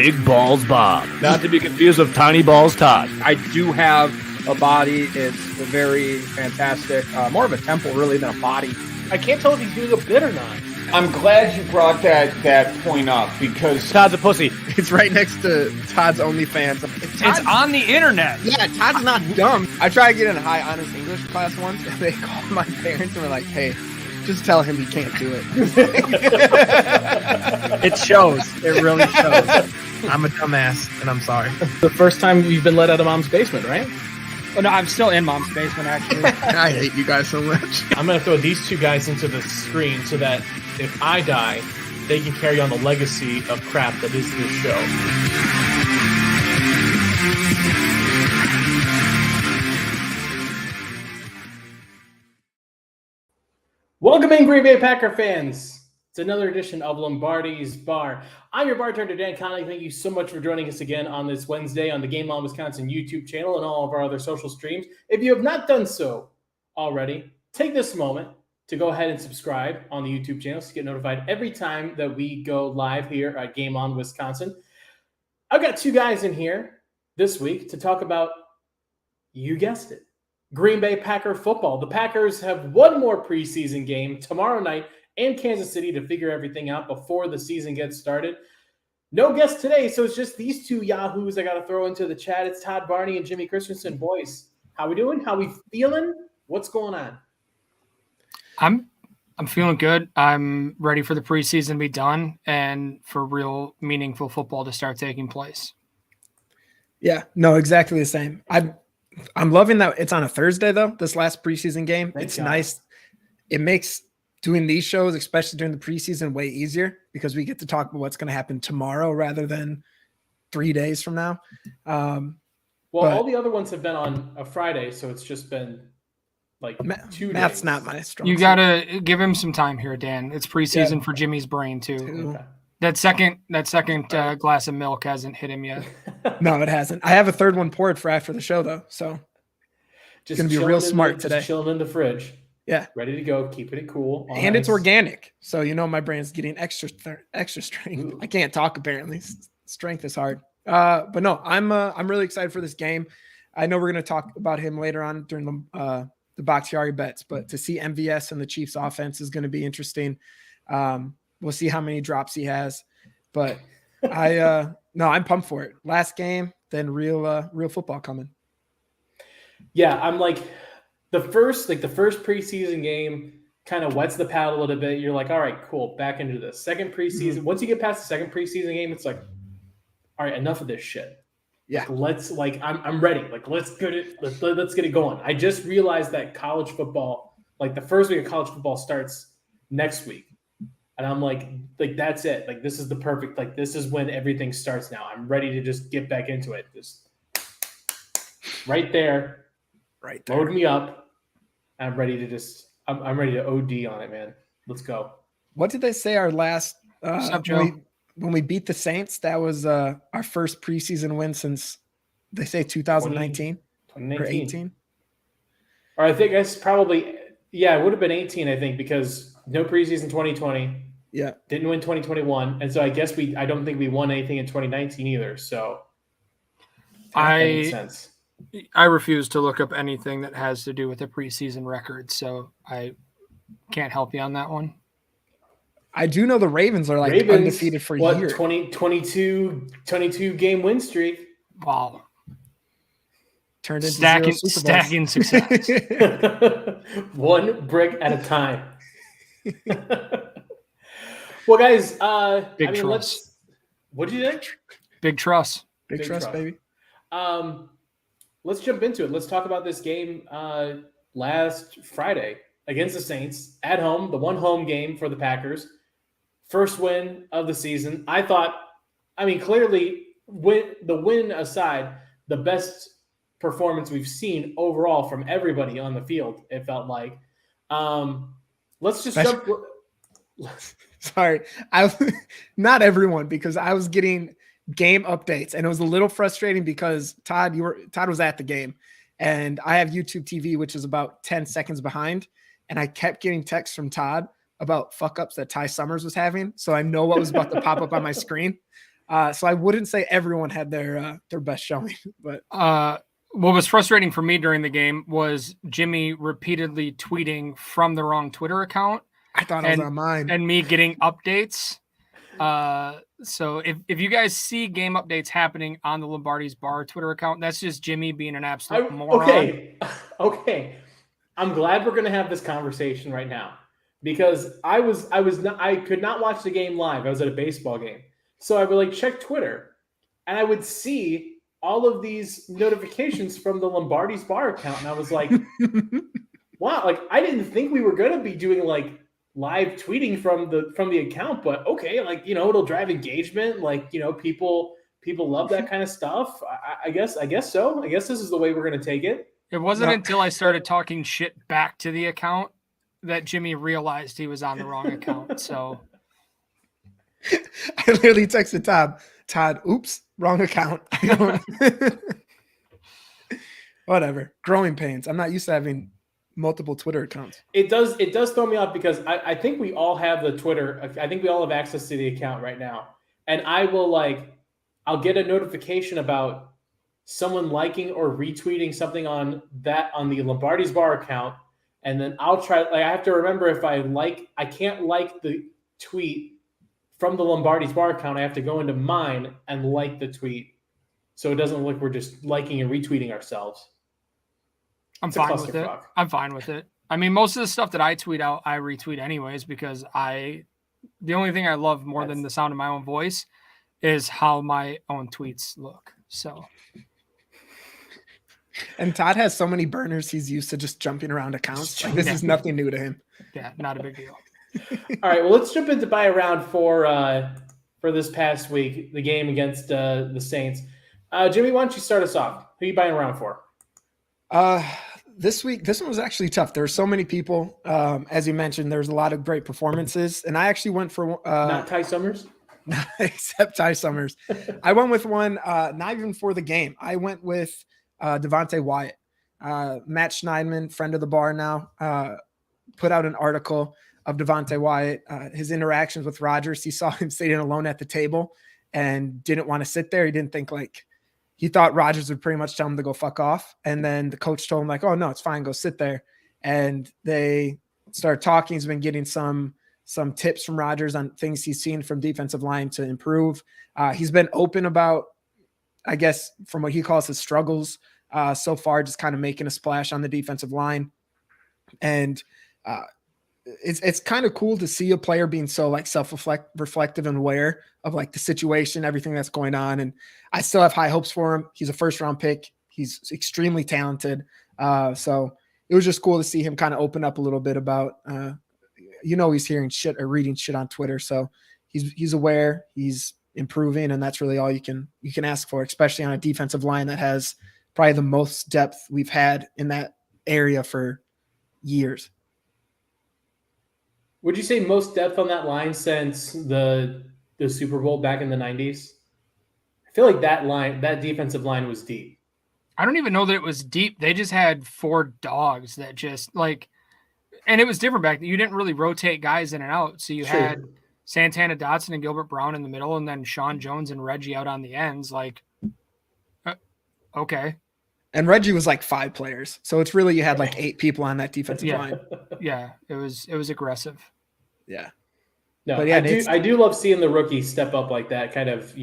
Big Balls Bob. Not to be confused with Tiny Balls Todd. I do have a body. It's very fantastic. More of a temple, really, than a body. I can't tell if he's doing a bit or not. I'm glad you brought that point up because Todd's a pussy. It's right next to Todd's OnlyFans. It's on the internet. Yeah, Todd's not dumb. I tried to get in a high honors English class once, and they called my parents and were like, hey, just tell him he can't do it. It shows. It really shows. I'm a dumbass, and I'm sorry. The first time you've been let out of mom's basement, right? Oh, no, I'm still in mom's basement, actually. I hate you guys so much. I'm going to throw these two guys into the screen so that if I die, they can carry on the legacy of crap that is this show. Welcome in, Green Bay Packer fans. It's another edition of Lombardi's Bar. I'm your bartender, Dan Connolly. Thank you so much for joining us again on this Wednesday on the Game On Wisconsin YouTube channel and all of our other social streams. If you have not done so already, take this moment to go ahead and subscribe on the YouTube channel to get notified every time that we go live here at Game On Wisconsin. I've got two guys in here this week to talk about, you guessed it, Green Bay Packer football. The Packers have one more preseason game tomorrow night in Kansas City to figure everything out before the season gets started. No guests today, so it's just these two yahoos I got to throw into the chat. It's Todd Barney and Jimmy Christensen. Boys, how we doing? How we feeling? What's going on? I'm feeling good. I'm ready for the preseason to be done and for real meaningful football to start taking place. Yeah, no, exactly the same. I'm loving that it's on a Thursday, though, this last preseason game. It's nice. It makes doing these shows, especially during the preseason, way easier because we get to talk about what's going to happen tomorrow rather than 3 days from now. All the other ones have been on a Friday, so it's just been like 2 days. Math's not my strong You suit. got to give him some time here, Dan. It's preseason for Jimmy's brain, too. Okay. That second glass of milk hasn't hit him yet. No, it hasn't. I have a third one poured for after the show, though. So Just going to be real smart today. Just chilling in the fridge. Yeah. Ready to go, keeping it cool. And it's organic. So, my brain's getting extra strength. Ooh. I can't talk, apparently. Strength is hard. But no, I'm really excited for this game. I know we're going to talk about him later on during the Bakhtiari bets, but to see MVS and the Chiefs offense is going to be interesting. We'll see how many drops he has, but I'm pumped for it. Last game, then real football coming. Yeah, I'm like the first preseason game kind of wets the palate a little bit. You're like, all right, cool, back into this. Second preseason, Once you get past the second preseason game, it's like, all right, enough of this shit. Yeah, I'm ready. Like, let's get it going. I just realized that college football, like the first week of college football starts next week. And I'm like that's it. Like, this is the perfect, like, this is when everything starts now. I'm ready to just get back into it. Just right there. Load me up. I'm ready to I'm ready to OD on it, man. Let's go. What did they say our last What's up, Joe? when we beat the Saints? That was our first preseason win since, they say, 2019 or 18. Or I think that's probably, it would have been 18, I think, because no preseason 2020. Yeah. Didn't win 2021. And so I guess I don't think we won anything in 2019 either. So that makes sense. I refuse to look up anything that has to do with a preseason record, so I can't help you on that one. I do know the Ravens are undefeated for years. 22 game win streak. Wow. Turned into stacking success. One brick at a time. Well, guys, Big trust. What did you think? Big trust. Big trust, baby. Let's jump into it. Let's talk about this game last Friday against the Saints at home, the one home game for the Packers. First win of the season. Clearly, the win aside, the best performance we've seen overall from everybody on the field, it felt like. Let's just jump. Sorry. Not everyone, because I was getting game updates and it was a little frustrating because Todd was at the game and I have YouTube TV, which is about 10 seconds behind. And I kept getting texts from Todd about fuck ups that Ty Summers was having. So I know what was about to pop up on my screen. So I wouldn't say everyone had their best showing, but what was frustrating for me during the game was Jimmy repeatedly tweeting from the wrong Twitter account. I thought it was on mine. And me getting updates. So if you guys see game updates happening on the Lombardi's Bar Twitter account, that's just Jimmy being an absolute moron. Okay. I'm glad we're going to have this conversation right now because I could not watch the game live. I was at a baseball game. So I would check Twitter and I would see all of these notifications from the Lombardi's Bar account. And I was like, wow, I didn't think we were going to be doing live tweeting from the account, but okay, it'll drive engagement. People love that kind of stuff. I guess so. I guess this is the way we're going to take it. It wasn't until I started talking shit back to the account that Jimmy realized he was on the wrong account. So I literally texted Todd, oops, wrong account. Whatever. Growing pains. I'm not used to having multiple Twitter accounts. It does throw me off because I think we all have the Twitter. I think we all have access to the account right now. And I will I'll get a notification about someone liking or retweeting something on the Lombardi's Bar account. And then I'll try, I have to remember if I can't like the tweet from the Lombardi's Bar account. I have to go into mine and like the tweet. So it doesn't look like we're just liking and retweeting ourselves. I'm fine with it. I'm fine with it. I mean, most of the stuff that I tweet out, I retweet anyways, because the only thing I love more than the sound of my own voice is how my own tweets look. So. And Todd has so many burners. He's used to just jumping around accounts. This is nothing new to him. Yeah. Not a big deal. All right. Well, let's jump into buy a round for this past week, the game against the Saints. Jimmy, why don't you start us off? Who are you buying around for? This week, this one was actually tough. There were so many people. As you mentioned, there's a lot of great performances. And I actually went for not Ty Summers? Except Ty Summers. I went with one, not even for the game. I went with Devontae Wyatt. Matt Schneidman, friend of the bar now, put out an article of Devontae Wyatt, his interactions with Rodgers. He saw him sitting alone at the table and didn't want to sit there. He didn't think he thought Rodgers would pretty much tell him to go fuck off. And then the coach told him oh no, it's fine. Go sit there. And they started talking. He's been getting some tips from Rodgers on things he's seen from defensive line to improve. He's been open about, I guess, from what he calls his struggles so far, just kind of making a splash on the defensive line. And it's kind of cool to see a player being so self-reflective and aware of the situation, everything that's going on. And I still have high hopes for him. He's a first-round pick. He's extremely talented. So it was just cool to see him kind of open up a little bit about, he's hearing shit or reading shit on Twitter. So he's aware, he's improving, and that's really all you can ask for, especially on a defensive line that has probably the most depth we've had in that area for years. Would you say most depth on that line since the Super Bowl back in the 90s? I feel like that defensive line was deep. I don't even know that it was deep. They just had four dogs that just and it was different back then. You didn't really rotate guys in and out. So you had Santana Dotson and Gilbert Brown in the middle, and then Sean Jones and Reggie out on the ends. Okay. And Reggie was 5 players. So it's really, you had 8 people on that defensive line. Yeah. It was aggressive. Yeah. No, but I do love seeing the rookie step up like that, kind of,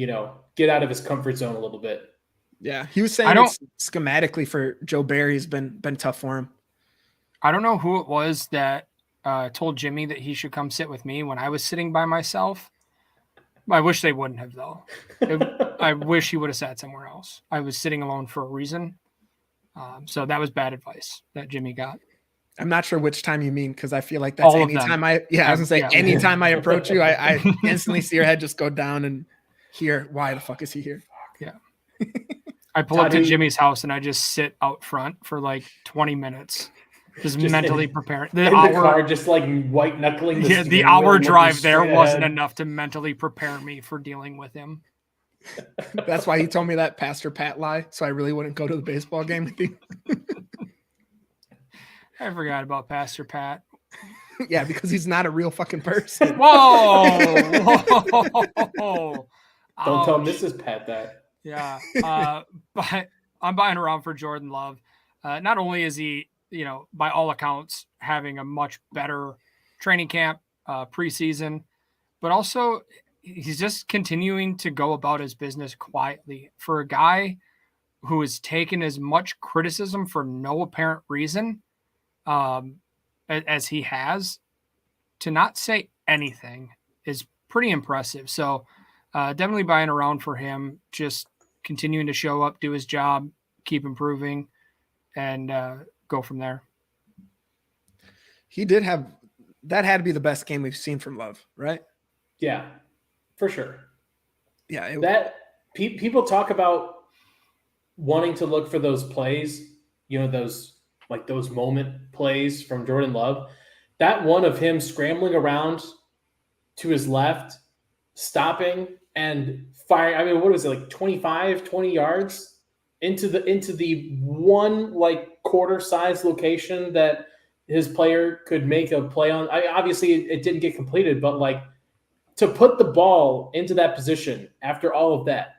get out of his comfort zone a little bit. Yeah. He was saying schematically for Joe Barry has been tough for him. I don't know who it was that told Jimmy that he should come sit with me when I was sitting by myself. I wish they wouldn't have, though. I wish he would have sat somewhere else. I was sitting alone for a reason. So that was bad advice that Jimmy got. I'm not sure which time you mean, because I feel like that's anytime I was going to say, anytime I approach you, I instantly see your head just go down and hear, why the fuck is he here? Yeah. I pull up to Jimmy's house and I just sit out front for 20 minutes. Just mentally preparing. The car, just white knuckling. The hour drive there wasn't enough to mentally prepare me for dealing with him. That's why he told me that Pastor Pat lie, so I really wouldn't go to the baseball game with you. I forgot about Pastor Pat. Yeah, because he's not a real fucking person. Whoa. Don't tell Ouch. Mrs. Pat that. Yeah. But I'm buying around for Jordan Love. Not only is he, by all accounts, having a much better training camp, preseason, but also he's just continuing to go about his business quietly. For a guy who has taken as much criticism for no apparent reason as he has, to not say anything is pretty impressive. So definitely buying around for him, just continuing to show up, do his job, keep improving, and go from there. He did have that had to be the best game we've seen from Love, right? Yeah, for sure. Yeah, That people talk about wanting to look for those plays, those moment plays from Jordan Love. That one of him scrambling around to his left, stopping and firing. I mean, what was it, like 25, 20 yards into the one quarter size location that his player could make a play on. Obviously it didn't get completed, but to put the ball into that position after all of that.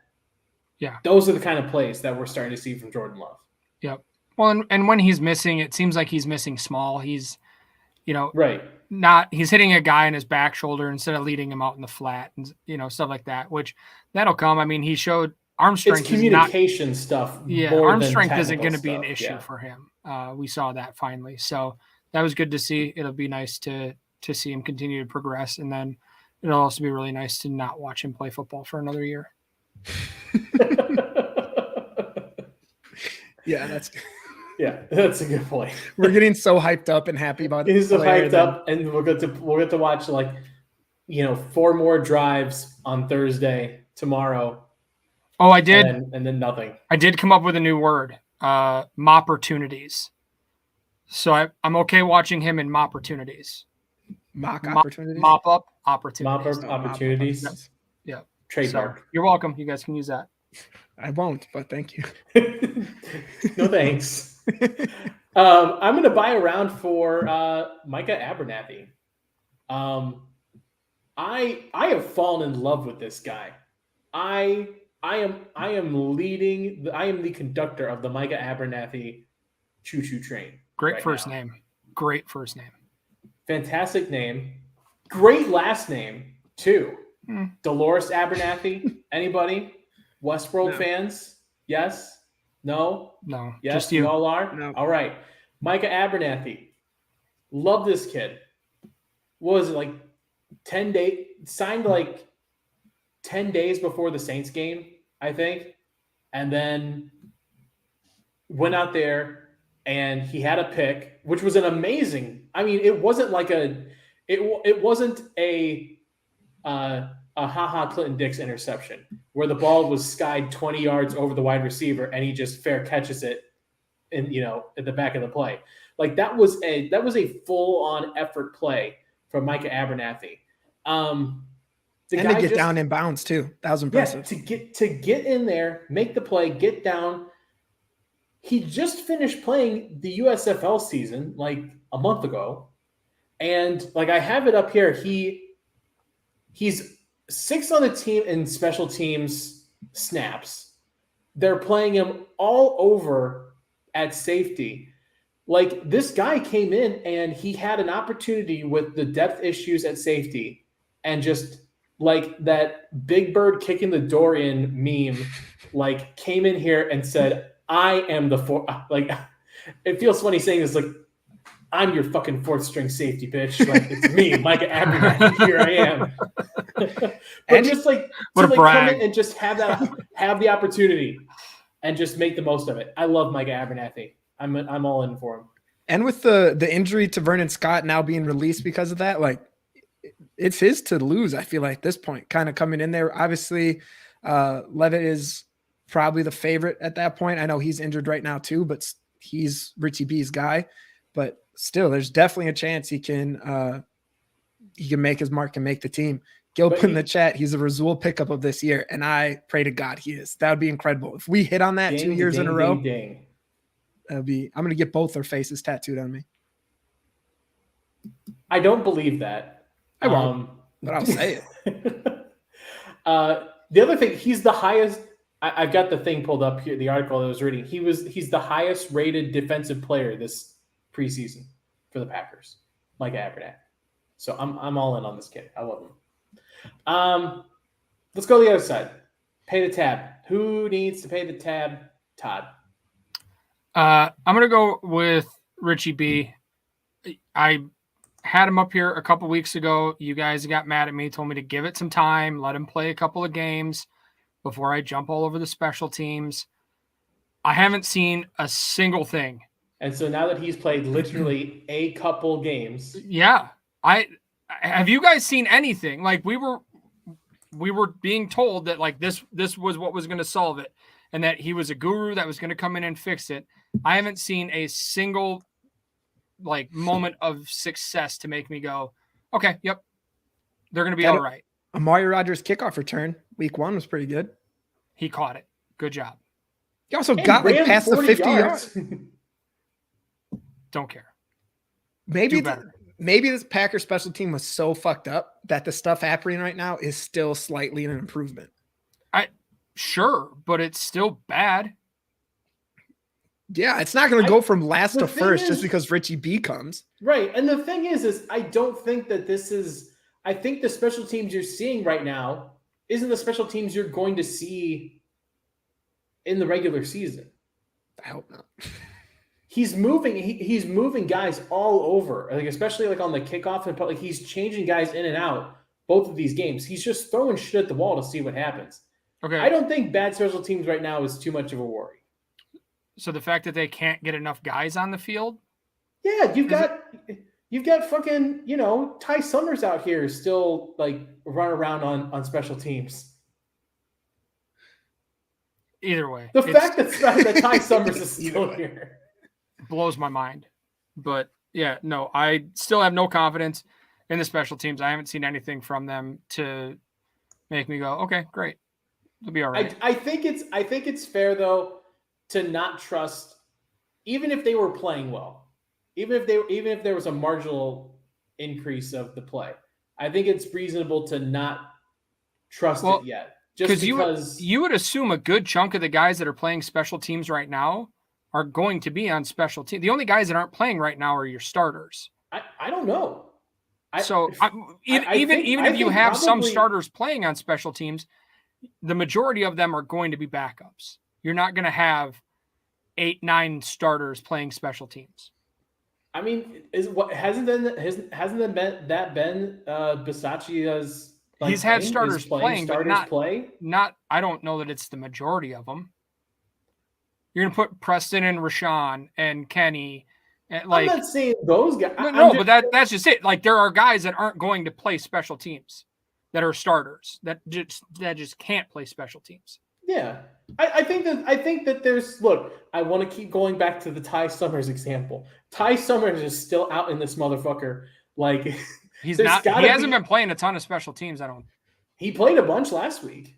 Yeah. Those are the kind of plays that we're starting to see from Jordan Love. Yep. Well, and when he's missing, it seems like he's missing small. He's, right. He's hitting a guy in his back shoulder instead of leading him out in the flat and, stuff like that, which that'll come. I mean, he showed arm strength. It's communication stuff. Yeah. Arm strength isn't going to be an issue for him. We saw that finally. So that was good to see. It'll be nice to see him continue to progress. And then it'll also be really nice to not watch him play football for another year. Yeah, that's a good point. We're getting so hyped up and happy about it. He's so hyped up, and we'll get to watch 4 more drives on Thursday tomorrow. Oh, I did, and then nothing. I did come up with a new word, mopportunities. So I'm okay watching him in mopportunities. Opportunities. Mop up opportunities. Mop up opportunities. Yeah. Trademark. So, you're welcome. You guys can use that. I won't, but thank you. No thanks. I'm going to buy around for Micah Abernathy. I have fallen in love with this guy. I am the conductor of the Micah Abernathy choo-choo train. Great first name. Fantastic name. Great last name too. Dolores Abernathy. Anybody? Westworld fans? Yes? No? No. Yes, just you. all are? No. All right. Micah Abernathy. Love this kid. What was it, 10 days? Signed 10 days before the Saints game, I think. And then went out there and he had a pick, which was an amazing. I mean, it wasn't it wasn't a Clinton Dix interception where the ball was skied 20 yards over the wide receiver and he just fair catches it in, at the back of the play. That was a full on effort play from Micah Abernathy. And to get down in bounds too. That was impressive. Yeah, to get in there, make the play, get down. He just finished playing the USFL season a month ago. And I have it up here. He's 6th on the team in special teams snaps. They're playing him all over at safety. This guy came in and he had an opportunity with the depth issues at safety and just that Big Bird kicking the door in meme, came in here and said, I am the it feels funny saying this, I'm your fucking 4th string safety, bitch. It's me, Micah Abernathy. Here I am. But and just come in and just have the opportunity and just make the most of it. I love Micah Abernathy. I'm all in for him. And with the injury to Vernon Scott now being released because of that, it's his to lose, I feel at this point, kind of coming in there. Obviously, Levitt is probably the favorite at that point. I know he's injured right now too, but he's Richie B's guy. But still, there's definitely a chance he can make his mark and make the team. Gil put in the chat, he's a Razul pickup of this year, and I pray to God he is. That would be incredible. If we hit on that 2 years in a row, that'd be. I'm going to get both their faces tattooed on me. I don't believe that. I won't, but I'll say it. The other thing, he's the highest. I've got the thing pulled up here, the article I was reading. He's the highest rated defensive player this preseason for the Packers, Mike Averdack. So I'm all in on this kid. I love him. Let's go to the other side. Pay the tab. Who needs to pay the tab? Todd. I'm gonna go with Richie B. I had him up here a couple weeks ago. You guys got mad at me, told me to give it some time, let him play a couple of games before I jump all over the special teams. I haven't seen a single thing. And so now that he's played literally a couple games. Yeah. Have you guys seen anything? Like we were being told that like this was what was going to solve it and that he was a guru that was going to come in and fix it. I haven't seen a single like moment of success to make me go, okay, yep, they're going to be all right. Amari Rodgers kickoff return week 1 was pretty good. He caught it. Good job. He also got like past the 50 yards. Don't care. Maybe this Packers special team was so fucked up that the stuff happening right now is still slightly an improvement. Sure, but it's still bad. Yeah, it's not going to go from last to first just is, because Richie B comes. Right. And the thing is I don't think that I think the special teams you're seeing right now isn't the special teams you're going to see in the regular season. I hope not. He's moving guys all over, like especially like on the kickoff and like he's changing guys in and out both of these games. He's just throwing shit at the wall to see what happens. Okay. I don't think bad special teams right now is too much of a worry. So the fact that they can't get enough guys on the field? Yeah, you've got fucking, Ty Summers out here still like run around on special teams. Either way. The fact that Ty Summers is still here blows my mind. But yeah, no, I still have no confidence in the special teams. I haven't seen anything from them to make me go, okay, great. It'll be all right. I think it's fair though to not trust, even if they were playing well, even if there was a marginal increase of the play. I think it's reasonable to not trust it yet. Just because you would assume a good chunk of the guys that are playing special teams right now are going to be on special teams. The only guys that aren't playing right now are your starters. I don't know. Even if you have some starters playing on special teams, the majority of them are going to be backups. You're not going to have 8-9 starters playing special teams. I mean, hasn't that been Bisaccia's? Like, he's had starters playing, but not. I don't know that it's the majority of them. You're going to put Preston and Rashawn and Kenny. And like, I'm not saying those guys. But that's just it. Like there are guys that aren't going to play special teams that are starters that just can't play special teams. Yeah. I think that there's look, I want to keep going back to the Ty Summers example. Ty Summers is still out in this motherfucker. Like he hasn't been playing a ton of special teams. He played a bunch last week.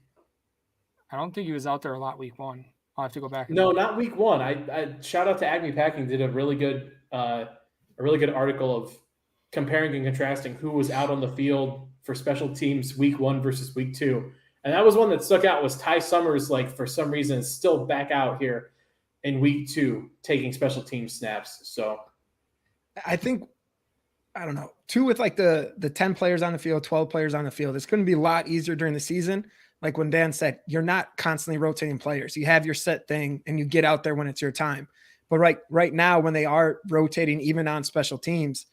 I don't think he was out there a lot week 1. I'll have to go back. No, not week 1. I shout out to Acme Packing, did a really good article of comparing and contrasting who was out on the field for special teams week 1 versus week 2. And that was one that stuck out was Ty Summers, like for some reason, is still back out here in week 2 taking special team snaps. So I think, I don't know, 2 with like the 10 players on the field, 12 players on the field. It's going to be a lot easier during the season. Like when Dan said, you're not constantly rotating players. You have your set thing and you get out there when it's your time. But right now, when they are rotating, even on special teams,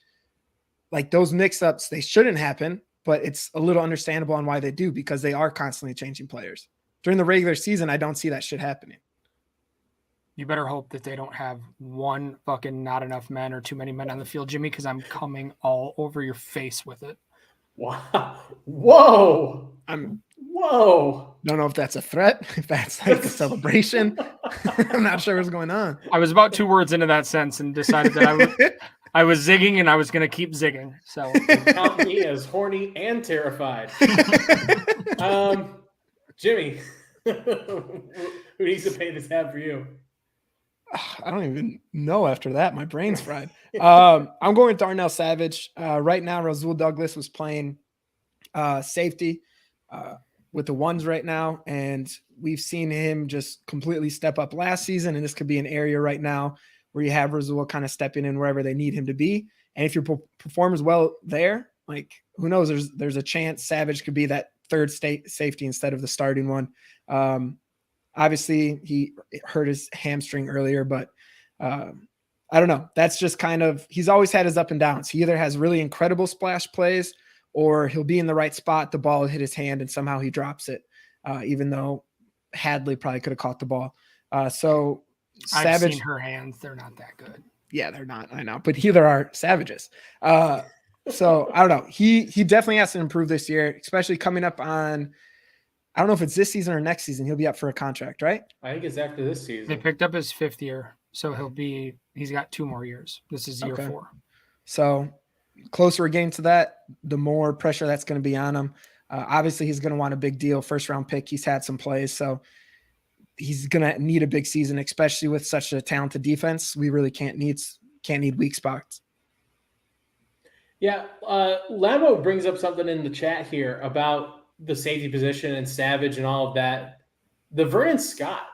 like those mix-ups, they shouldn't happen. But it's a little understandable on why they do because they are constantly changing players. During the regular season, I don't see that shit happening. You better hope that they don't have one fucking not enough men or too many men on the field, Jimmy, because I'm coming all over your face with it. Wow. Whoa. Whoa. Don't know if that's a threat, if that's like a celebration. I'm not sure what's going on. I was about 2 words into that sense and decided that I was zigging and I was going to keep zigging. So count me as horny and terrified. Jimmy, who needs to pay the tab for you? I don't even know after that. My brain's fried. I'm going with Darnell Savage. Right now, Rasul Douglas was playing safety. with the ones right now, and we've seen him just completely step up last season. And this could be an area right now where you have Razul kind of stepping in wherever they need him to be. And if you perform as well there, like who knows, there's a chance Savage could be that third safety instead of the starting one. Obviously he hurt his hamstring earlier, but I don't know. That's just kind of, he's always had his up and downs. He either has really incredible splash plays or he'll be in the right spot. The ball will hit his hand and somehow he drops it. Even though Hadley probably could have caught the ball. So I've Savage, seen her hands. They're not that good. yeah, they're not. I know, but there are Savages. So I don't know. He definitely has to improve this year, especially coming up on, I don't know if it's this season or next season. He'll be up for a contract, right? I think it's after this season. They picked up his 5th year, so he's got 2 more years. This is year 4. So closer we're getting to that, the more pressure that's going to be on him. Obviously, he's going to want a big deal, 1st-round pick. He's had some plays, so he's going to need a big season, especially with such a talented defense. We really can't need weak spots. Yeah, Lambo brings up something in the chat here about the safety position and Savage and all of that. The Vernon Scott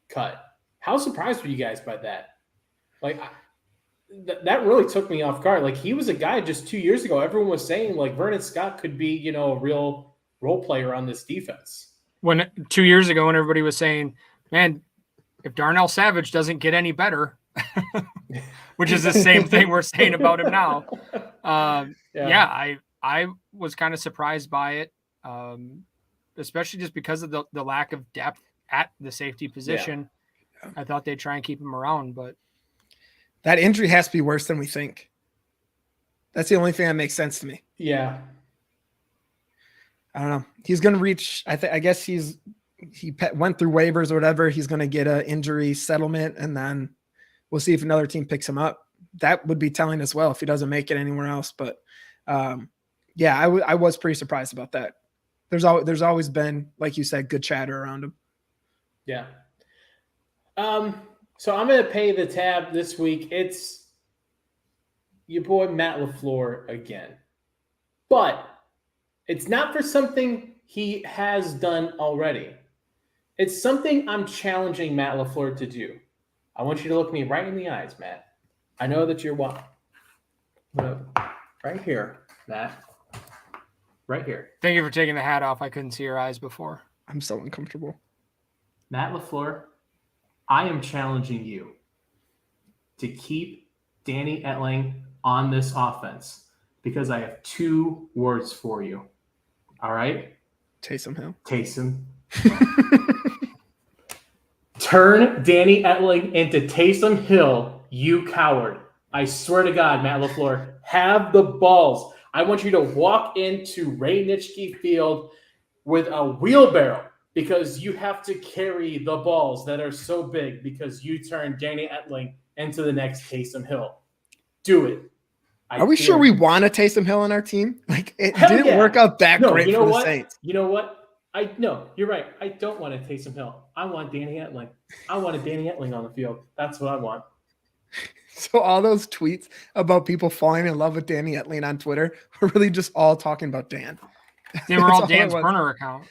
cut. How surprised were you guys by that? Like, that really took me off guard. Like, he was a guy just 2 years ago. Everyone was saying, like, Vernon Scott could be, a real role player on this defense. When 2 years ago, when everybody was saying, man, if Darnell Savage doesn't get any better, which is the same thing we're saying about him now. I was kind of surprised by it, especially just because of the lack of depth at the safety position. Yeah. I thought they'd try and keep him around, but that injury has to be worse than we think. That's the only thing that makes sense to me. Yeah. I don't know. He's going to reach, I guess he went through waivers or whatever. He's going to get an injury settlement, and then we'll see if another team picks him up. That would be telling as well if he doesn't make it anywhere else. But I was pretty surprised about that. There's always been, like you said, good chatter around him. Yeah. So I'm going to pay the tab this week. It's your boy Matt LaFleur again. But it's not for something he has done already. It's something I'm challenging Matt LaFleur to do. I want you to look me right in the eyes, Matt. I know that you're watching. Right here, Matt. Right here. Thank you for taking the hat off. I couldn't see your eyes before. I'm so uncomfortable. Matt LaFleur, I am challenging you to keep Danny Etling on this offense because I have 2 words for you. All right? Taysom Hill. Taysom. Turn Danny Etling into Taysom Hill, you coward. I swear to God, Matt LaFleur, have the balls. I want you to walk into Ray Nitschke Field with a wheelbarrow because you have to carry the balls that are so big because you turned Danny Etling into the next Taysom Hill. Do it. Are we sure we want a Taysom Hill on our team? Like, it didn't work out that great for the Saints. You know what? No, you're right. I don't want a Taysom Hill. I want Danny Etling. I want a Danny Etling on the field. That's what I want. So all those tweets about people falling in love with Danny Etling on Twitter were really just all talking about Dan. They were all Dan's burner account.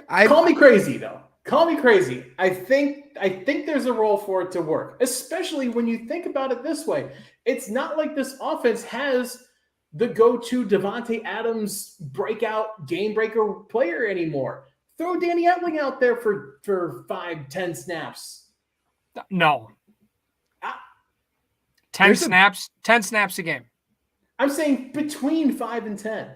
Call me crazy, though. Call me crazy. I think there's a role for it to work, especially when you think about it this way. It's not like this offense has the go-to Devontae Adams breakout game breaker player anymore. Throw Danny Etling out there for 5-10 snaps. No. 10 snaps a game. I'm saying between 5 and 10.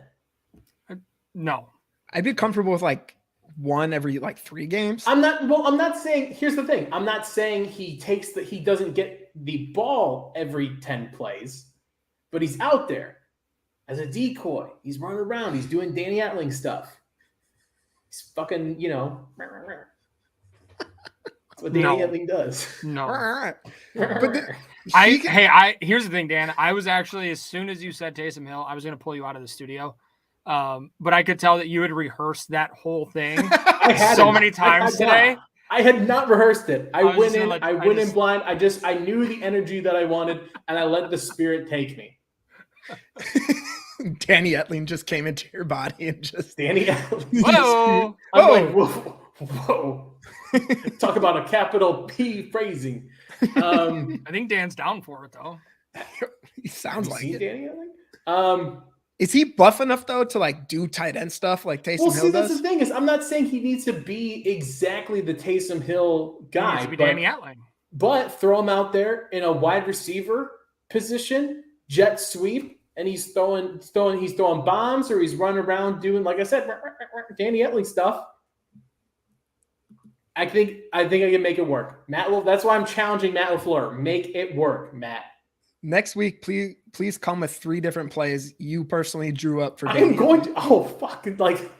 No. I'd be comfortable with like 1 every 3 games. I'm not saying, here's the thing. I'm not saying he doesn't get the ball every 10 plays, but he's out there as a decoy. He's running around. He's doing Danny Etling stuff. He's fucking, that's what Danny Etling does. No. But here's the thing, Dan. I was actually, as soon as you said Taysom Hill, I was going to pull you out of the studio. But I could tell that you had rehearsed that whole thing so many times today. I had not rehearsed it. I went in blind. I knew the energy that I wanted, and I let the spirit take me. Danny Etling just came into your body and just Danny Etling. Whoa. I'm like, whoa. Talk about a capital P phrasing. I think Dan's down for it though. He sounds like seen it. Danny Etling? Is he buff enough though to like do tight end stuff like Taysom Well, Hill see, does? that's the thing is, I'm not saying he needs to be exactly the Taysom Hill He needs guy, to be Danny Etling. but throw him out there in a wide receiver position, jet sweep, and he's throwing bombs, or he's running around doing, like I said, Danny Etling stuff. I think I can make it work. That's why I'm challenging Matt LaFleur. Make it work, Matt. Next week, please come with 3 different plays you personally drew up for I'm Danny. going to. Oh fuck!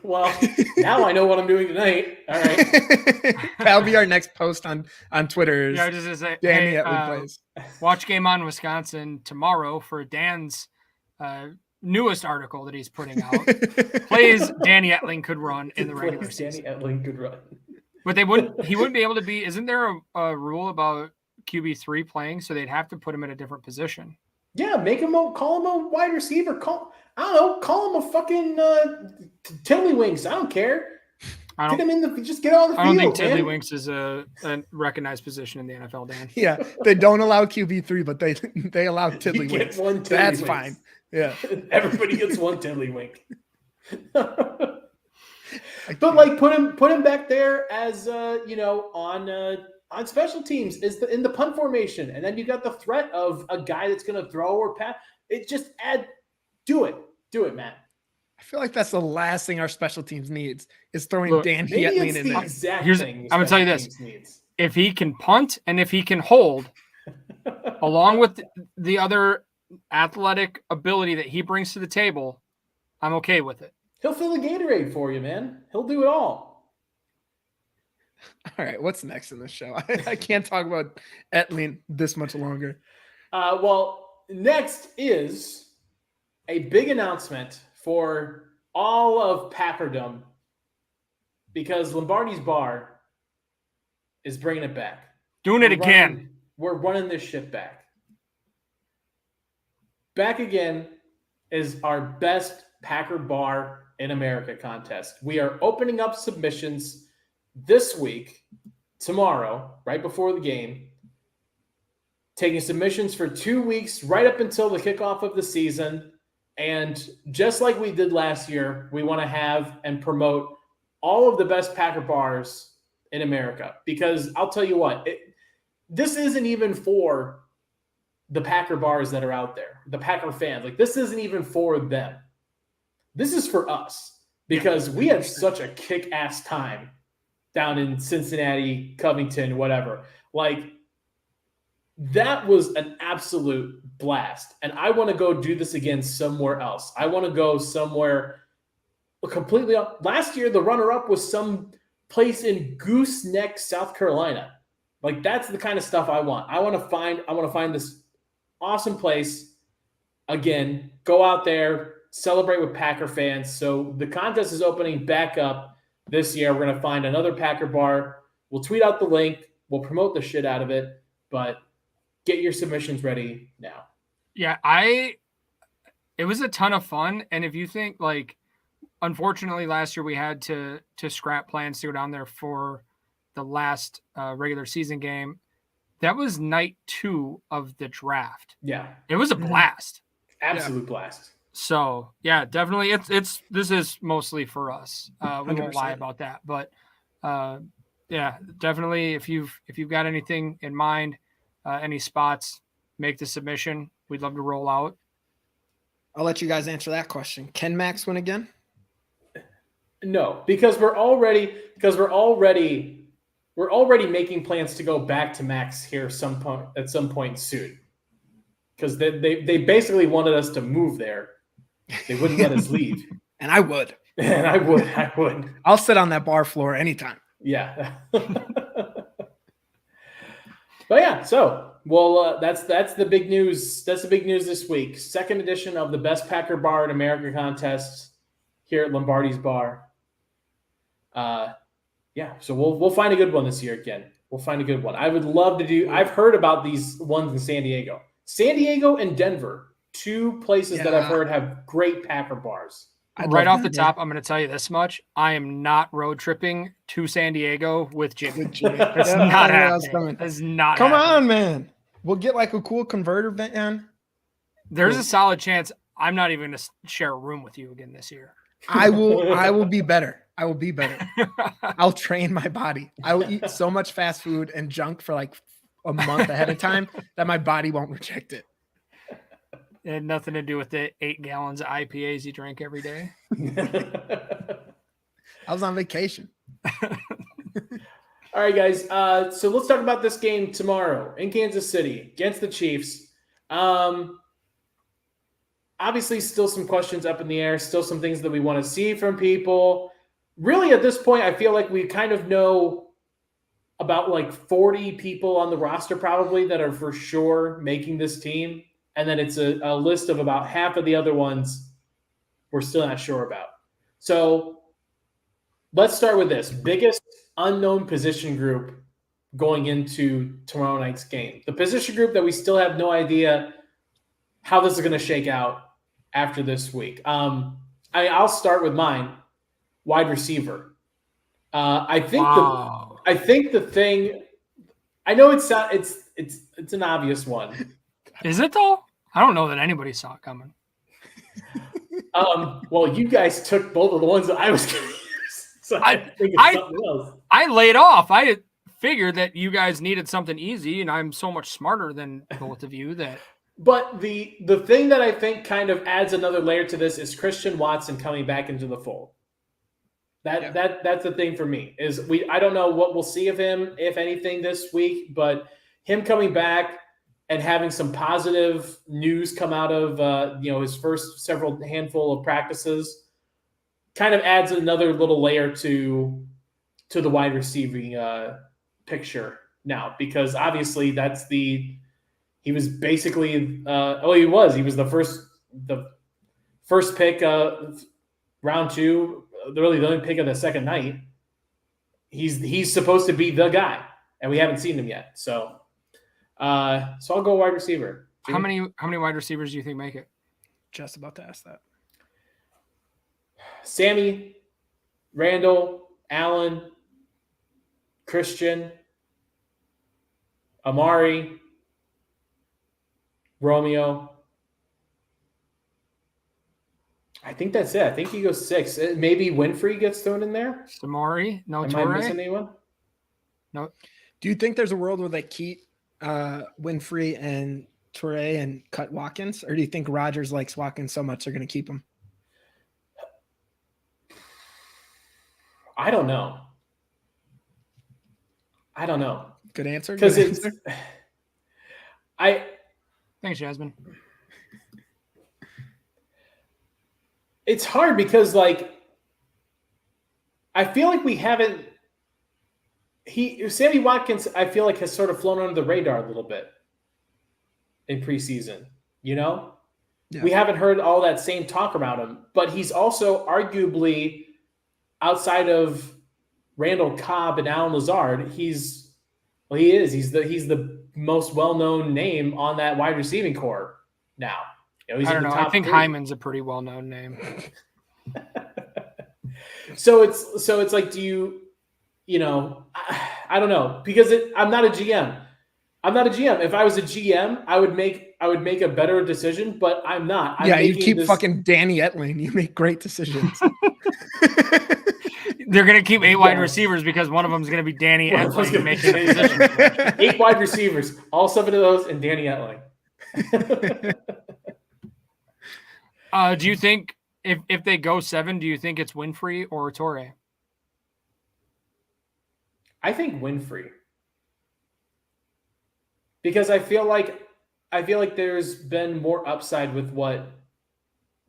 Well, now I know what I'm doing tonight. All right. That'll be our next post on Twitter. Yeah, just to say, Danny hey, Etling plays. watch Game On Wisconsin tomorrow for Dan's newest article that he's putting out. Plays Danny Etling could run in the regular season. Danny Etling could run. But he wouldn't be able to be. Isn't there a rule about QB3 playing? So they'd have to put him in a different position. Yeah, call him a wide receiver. Call him a fucking tiddlywinks. I don't care. Get him just get on the field. I don't think tiddlywinks is a recognized position in the NFL, Dan. Yeah, they don't allow QB3, but they allow tiddlywinks. One That's tiddlywinks. fine. Yeah, everybody gets one tiddlywink. But like put him back there as on special teams in the punt formation, and then you got the threat of a guy that's going to throw or pass. It just do it, Matt. I feel like that's the last thing our special teams needs is throwing Danny Etling in there. Exact thing I'm going to tell you this: needs. If he can punt and if he can hold, along with the other athletic ability that he brings to the table, I'm okay with it. He'll fill a Gatorade for you, man. He'll do it all. All right, what's next in this show? I can't talk about Etling this much longer. Well, next is a big announcement for all of Packerdom, because Lombardi's Bar is bringing it back. Doing it again. We're running this shit back. Back again is our best Packer Bar in America contest. We are opening up submissions this week, tomorrow, right before the game. Taking submissions for 2 weeks, right up until the kickoff of the season. And just like we did last year, we want to have and promote all of the best Packer bars in America. Because I'll tell you what, this isn't even for the Packer bars that are out there, the Packer fans. Like, this isn't even for them. This is for us, because we had such a kick-ass time down in Cincinnati, Covington, whatever. Like, that was an absolute blast. And I want to go do this again somewhere else. I want to go somewhere completely up. Last year, the runner-up was some place in Gooseneck, South Carolina. Like, that's the kind of stuff I want. I want to find this awesome place again, go out there, celebrate with Packer fans. So the contest is opening back up this year. We're going to find another Packer bar. We'll tweet out the link. We'll promote the shit out of it, but get your submissions ready now. Yeah, it was a ton of fun. And if you think, like, unfortunately last year we had to scrap plans to go down there for the last regular season game. That was night 2 of the draft. Yeah. It was a blast. Absolute blast. So yeah, definitely. This is mostly for us. We won't 100%. lie about that, but yeah, definitely. If you've got anything in mind, any spots, make the submission. We'd love to roll out. I'll let you guys answer that question. Can Max win again? No, because we're already making plans to go back to Max here at some point soon. Because they basically wanted us to move there. They wouldn't let us leave. And I would. And I would. I'll sit on that bar floor anytime. Yeah. But yeah, so that's the big news. That's the big news this week. Second edition of the Best Packer Bar in America contest here at Lombardi's Bar. Yeah, so we'll find a good one this year again. We'll find a good one. I would love to do. I've heard about these ones in San Diego and Denver two places that I've heard have great Packer bars. Right off the top, I'm going to tell you this much. I am not road tripping to San Diego with Jimmy. That's not happening. That's not Come happening. on, man. We'll get like a cool converter van. There's a solid chance I'm not even going to share a room with you again this year. I will be better. I will be better. I'll train my body. I will eat so much fast food and junk for like a month ahead of time that my body won't reject it. It had nothing to do with the 8 gallons of IPAs you drink every day. I was on vacation. All right, guys. So let's talk about this game tomorrow in Kansas City against the Chiefs. Obviously, still some questions up in the air. Still some things that we want to see from people. Really, at this point, I feel like we kind of know about like 40 people on the roster probably that are for sure making this team. And then it's a list of about half of the other ones we're still not sure about. So let's start with this. Biggest unknown position group going into tomorrow night's game. The position group that we still have no idea how this is going to shake out after this week. I'll start with mine, wide receiver. I think the thing, I know it's an obvious one. Is it though? I don't know that anybody saw it coming. Well, you guys took both of the ones that I was going to use. So I think it's something else. I laid off. I figured that you guys needed something easy, and I'm so much smarter than both of you that. But the thing that I think kind of adds another layer to this is Christian Watson coming back into the fold. That's the thing for me is I don't know what we'll see of him, if anything, this week, but him coming back and having some positive news come out of his first handful of practices kind of adds another little layer to the wide receiving picture now, because obviously he was basically he was the first pick round 2, really the only pick of the second night. He's supposed to be the guy, and we haven't seen him yet. So I'll go wide receiver. Jimmy? How many wide receivers do you think make it? Just about to ask that. Sammy, Randall, Allen, Christian, Amari, Romeo. I think that's it. I think he goes 6. Maybe Winfrey gets thrown in there. Samari? No, Am Torrey? I missing anyone? No. Do you think there's a world where they keep Winfrey and Toure and cut Watkins? Or do you think Rodgers likes Watkins so much they're going to keep him? I don't know. Good answer. Because Thanks, Jasmine. It's hard because, like, I feel like we haven't. Sammy Watkins, I feel like, has sort of flown under the radar a little bit in preseason. Yeah. We haven't heard all that same talk about him, but he's also arguably, outside of Randall Cobb and Alan Lazard, he's the most well-known name on that wide receiving core now. He's I in don't the know. top I think 3. Hyman's a pretty well-known name. So it's like, do you I don't know, because I'm not a GM. If I was a GM, I would make a better decision, but I'm not. You keep fucking Danny Etling. You make great decisions. They're going to keep 8 wide receivers because one of them is going to be Danny Etling making a decision. 8 wide receivers, all 7 of those, and Danny Etling. Do you think if they go 7, do you think it's Winfrey or Torrey? I think Winfrey, because I feel like there's been more upside with what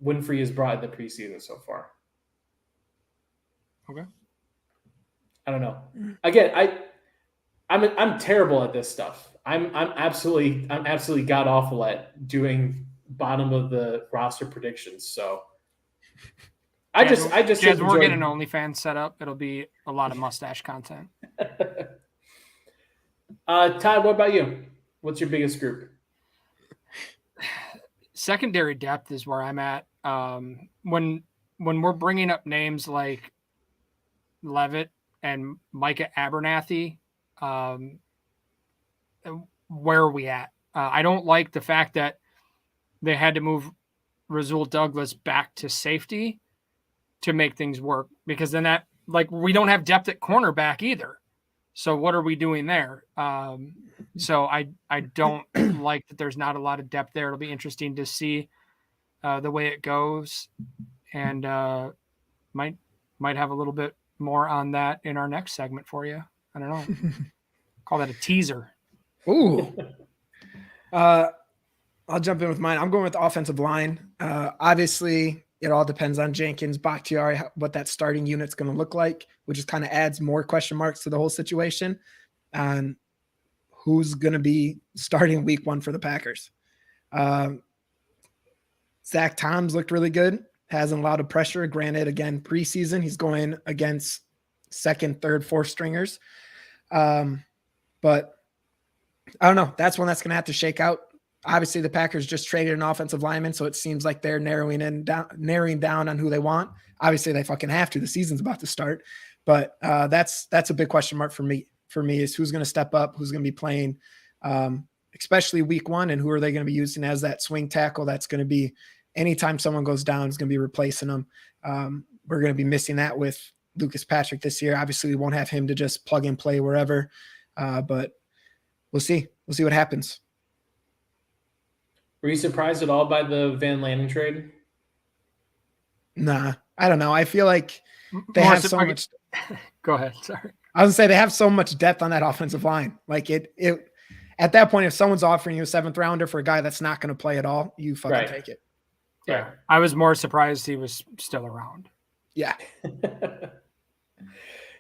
Winfrey has brought in the preseason so far. Okay. I don't know. Again, I'm terrible at this stuff. I'm absolutely god awful at doing bottom of the roster predictions. So I just we're getting an OnlyFans set up. It'll be a lot of mustache content. Todd, what about you? What's your biggest group? secondary depth is where I'm at. When we're bringing up names like Levitt and Micah Abernathy, where are we at? I don't like the fact that they had to move Rasul Douglas back to safety to make things work, because then that, like, we don't have depth at cornerback either. So what are we doing there? So I don't like that there's not a lot of depth there. It'll be interesting to see the way it goes, and might have a little bit more on that in our next segment for you. I don't know. Call that a teaser. Ooh. I'll jump in with mine. I'm going with the offensive line. Obviously, it all depends on Jenkins, Bakhtiari, what that starting unit's going to look like, which just kind of adds more question marks to the whole situation on who's going to be starting week 1 for the Packers. Zach Tom's looked really good. Hasn't allowed of pressure. Granted, again, preseason, he's going against second, third, fourth stringers. But I don't know. That's one that's going to have to shake out. Obviously, the Packers just traded an offensive lineman, so it seems like they're narrowing down on who they want. Obviously, they fucking have to. The season's about to start. But that's a big question mark for me is who's going to step up, who's going to be playing, especially week 1, and who are they going to be using as that swing tackle. That's going to be anytime someone goes down, is going to be replacing them. We're going to be missing that with Lucas Patrick this year. Obviously, we won't have him to just plug and play wherever, but we'll see. We'll see what happens. Were you surprised at all by the Van Lanen trade? Nah, I don't know. I feel like they have so much. Go ahead. Sorry. I was gonna say they have so much depth on that offensive line. Like it at that point, if someone's offering you a 7th rounder for a guy that's not going to play at all, you fucking take it. Yeah. I was more surprised he was still around. Yeah.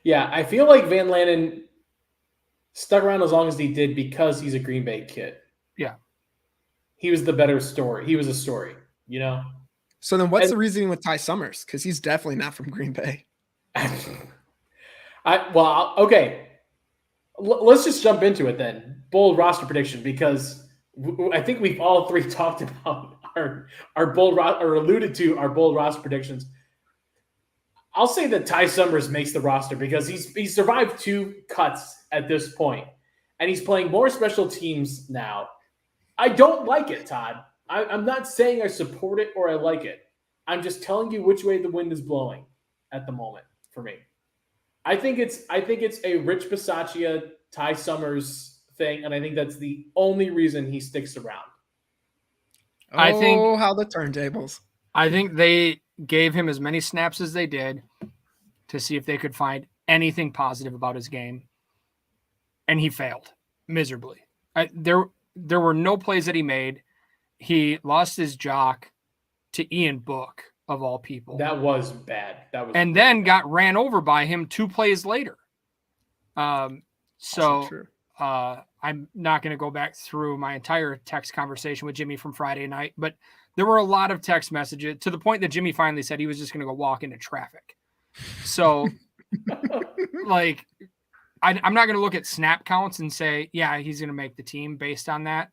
Yeah. I feel like Van Lanen stuck around as long as he did because he's a Green Bay kid. Yeah. He was the better story. He was a story, you know? So then what's the reasoning with Ty Summers? Because he's definitely not from Green Bay. Okay. Let's just jump into it then. Bold roster prediction, because I think we've all three talked about our bold or alluded to our bold roster predictions. I'll say that Ty Summers makes the roster because he's survived 2 cuts at this point, and he's playing more special teams now. I don't like it, Todd. I'm not saying I support it or I like it. I'm just telling you which way the wind is blowing at the moment for me. I think it's a Rich Bisaccia, Ty Summers thing, and I think that's the only reason he sticks around. I think how the turntables. I think they gave him as many snaps as they did to see if they could find anything positive about his game, and he failed miserably. There were no plays that he made. He lost his jock to Ian Book, of all people. That was bad. And then got ran over by him 2 plays later. I'm not going to go back through my entire text conversation with Jimmy from Friday night, but there were a lot of text messages to the point that Jimmy finally said he was just going to go walk into traffic. So, like, I'm not going to look at snap counts and say, yeah, he's going to make the team based on that,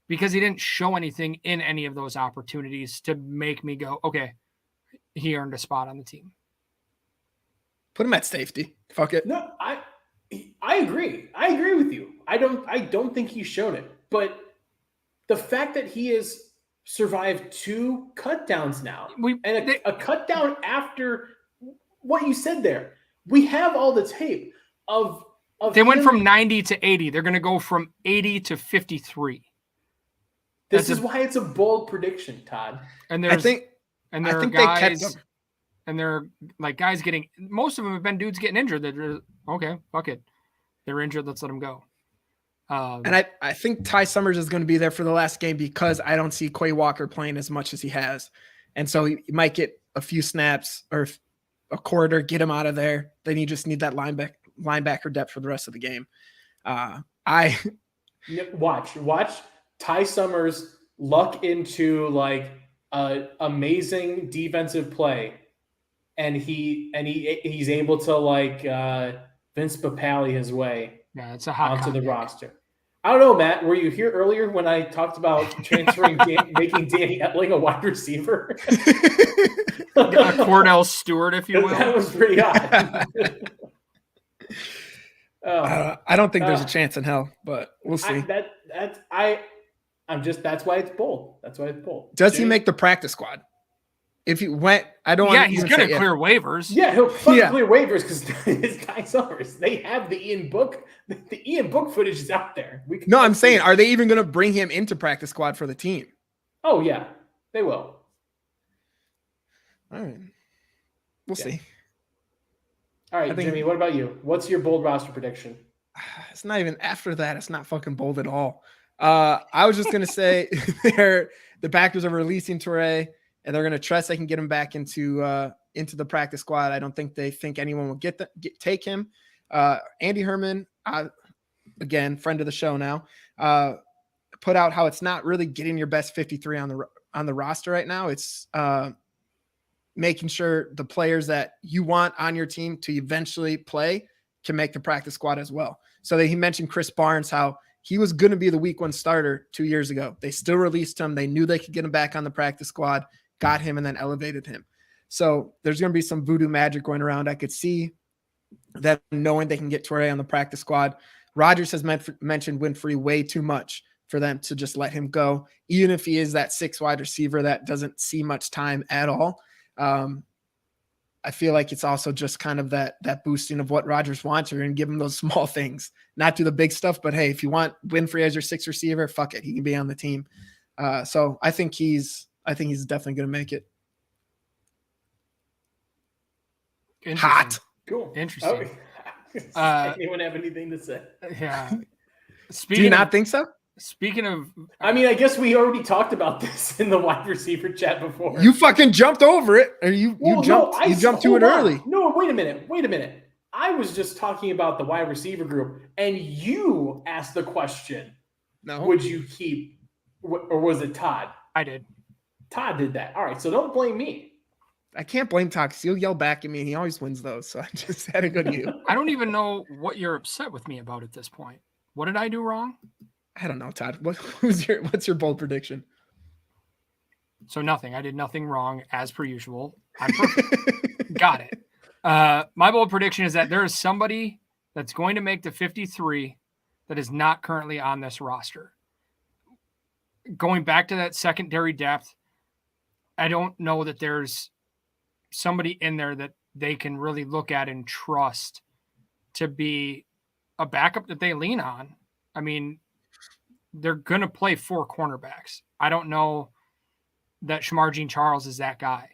because he didn't show anything in any of those opportunities to make me go, okay, he earned a spot on the team. Put him at safety. Fuck it. No, I agree. I agree with you. I don't think he's shown it, but the fact that he has survived 2 cut downs now, a cut down after what you said there, we have all the tape of they went from 90 to 80. They're going to go from 80 to 53. This is why it's a bold prediction, Todd. And I think guys, and they're like guys getting, most of them have been dudes getting injured. They're okay, fuck it. They're injured. Let's let them go. And I think Ty Summers is going to be there for the last game because I don't see Quay Walker playing as much as he has. And so he might get a few snaps or a quarter, get him out of there. Then you just need that linebacker depth for the rest of the game. Watch Ty Summers luck into like amazing defensive play, and he's able to like Vince Papale his way it's a hot onto the cognac. roster. I don't know, Matt. Were you here earlier when I talked about transferring, making Danny Etling a wide receiver? A Cordell Stewart, if you will. That was pretty odd. I don't think there's a chance in hell, but we'll see. That's why it's bold. That's why it's bold. Does he make the practice squad? If he went, I don't. Yeah, he's going to clear waivers. Yeah, he'll clear waivers because his guy Summers. They have the Ian Book. The Ian Book footage is out there. No, I'm saying, are they even going to bring him into practice squad for the team? Oh yeah, they will. All right, we'll see. All right, Jimmy. What about you? What's your bold roster prediction? It's not even after that. It's not fucking bold at all. I was just gonna say the Packers are releasing Toure, and they're gonna trust they can get him back into the practice squad. I don't think they think anyone will take him. Andy Herman, again, friend of the show now, put out how it's not really getting your best 53 on the roster right now. It's making sure the players that you want on your team to eventually play can make the practice squad as well. So he mentioned Chris Barnes, how he was going to be the week 1 starter 2 years ago. They still released him. They knew they could get him back on the practice squad, got him, and then elevated him. So there's going to be some voodoo magic going around. I could see that, knowing they can get Toure on the practice squad. Rodgers has mentioned Winfrey way too much for them to just let him go, even if he is that 6 wide receiver that doesn't see much time at all. I feel like it's also just kind of that boosting of what Rodgers wants. You're going to give him those small things, not do the big stuff, but hey, if you want Winfrey as your 6th receiver, fuck it. He can be on the team. So I think he's definitely going to make it. Hot. Cool. Interesting. Anyone have anything to say? Yeah. Do you not think so? Speaking of, I mean, I guess we already talked about this in the wide receiver chat before. You fucking jumped over it, or you jumped to it early. No, wait a minute. I was just talking about the wide receiver group, and you asked the question. No. Would you keep, or was it Todd? I did. Todd did that. All right, so don't blame me. I can't blame Todd because he'll yell back at me, and he always wins those. So I just had to go to you. I don't even know what you're upset with me about at this point. What did I do wrong? I don't know, Todd. What's your bold prediction? So nothing. I did nothing wrong as per usual. I'm perfect. Got it. My bold prediction is that there is somebody that's going to make the 53 that is not currently on this roster. Going back to that secondary depth, I don't know that there's somebody in there that they can really look at and trust to be a backup that they lean on. I mean, they're going to play 4 cornerbacks. I don't know that Shamar Jean-Charles is that guy.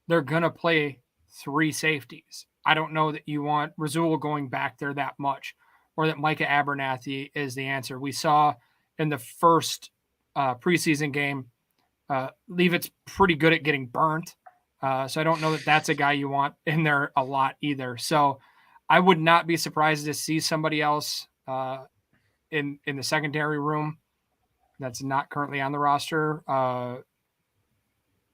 They're going to play 3 safeties. I don't know that you want Rasul going back there that much, or that Micah Abernathy is the answer. We saw in the first preseason game, Leavitt's pretty good at getting burnt. So I don't know that that's a guy you want in there a lot either. So I would not be surprised to see somebody else in the secondary room that's not currently on the roster.